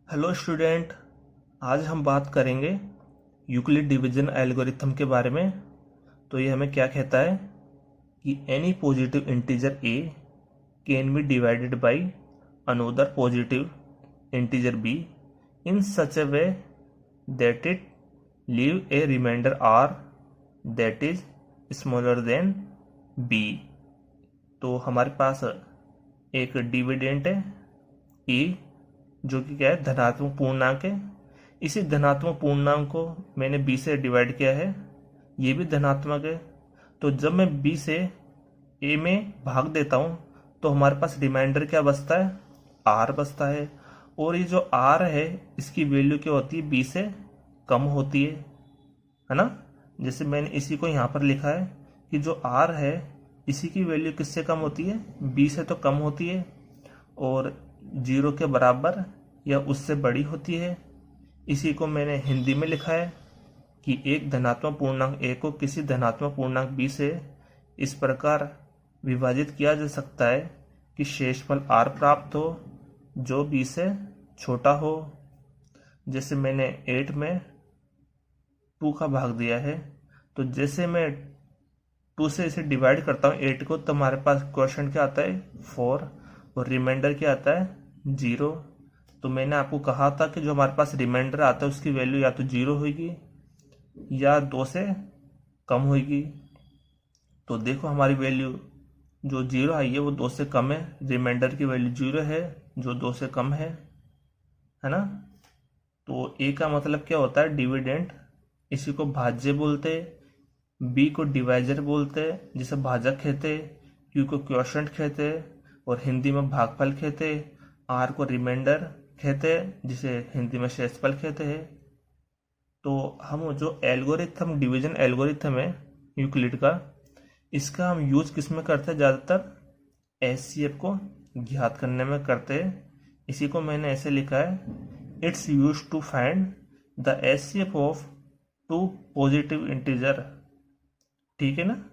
Hello student. आज हम बात करेंगे यूक्लिड डिवीजन एल्गोरिथम के बारे में। तो ये हमें क्या कहता है कि any positive integer A can be divided by another positive integer B in such a way that it leave a remainder R that is smaller than B. तो हमारे पास एक डिविडेंट है ए, जो कि क्या है, धनात्मक पूर्णांक है। इसी धनात्मक पूर्णांक को मैंने b से डिवाइड किया है, ये भी धनात्मक है। तो जब मैं b से a में भाग देता हूं तो हमारे पास रिमाइंडर क्या बचता है, r बचता है। और ये जो r है इसकी वैल्यू क्या होती है, b से कम होती है ना। जैसे मैंने इसी को यहाँ पर लिखा है कि जो r है इसी की वैल्यू किससे कम होती है, b से तो कम होती है और 0 के बराबर या उससे बड़ी होती है। इसी को मैंने हिंदी में लिखा है कि एक धनात्मक पूर्णांक a को किसी धनात्मक पूर्णांक b से इस प्रकार विभाजित किया जा सकता है कि शेषफल r प्राप्त हो जो b से छोटा हो। जैसे मैंने 8 में 2 का भाग दिया है, तो जैसे मैं 2 से इसे डिवाइड करता हूँ 8 को, तो हमारे पास क्वेश्चन क्या आता है 4 और रिमाइंडर क्या आता है 0। तो मैंने आपको कहा था कि जो हमारे पास रिमाइंडर आता है उसकी वैल्यू या तो 0 होगी या 2 से कम होगी। तो देखो हमारी वैल्यू जो 0 आई है वो 2 से कम है, रिमाइंडर की वैल्यू 0 है जो 2 से कम है ना। तो ए का मतलब क्या होता है, डिविडेंड। इसी को भाज्य बोलते, बी को डिवाइजर बोलते जिसे भाजक कहते, क्यू को क्वोशंट कहते और हिंदी में भागफल कहते, आर को रिमाइंडर कहते जिसे हिंदी में शेषफल कहते हैं। तो हम जो एल्गोरिथम, डिवीजन एल्गोरिथम है यूक्लिड का, इसका हम यूज किस में करते हैं, ज़्यादातर एचसीएफ को ज्ञात करने में करते हैं। इसी को मैंने ऐसे लिखा है, it's use to find the HCF of two positive integer. ठीक है ना।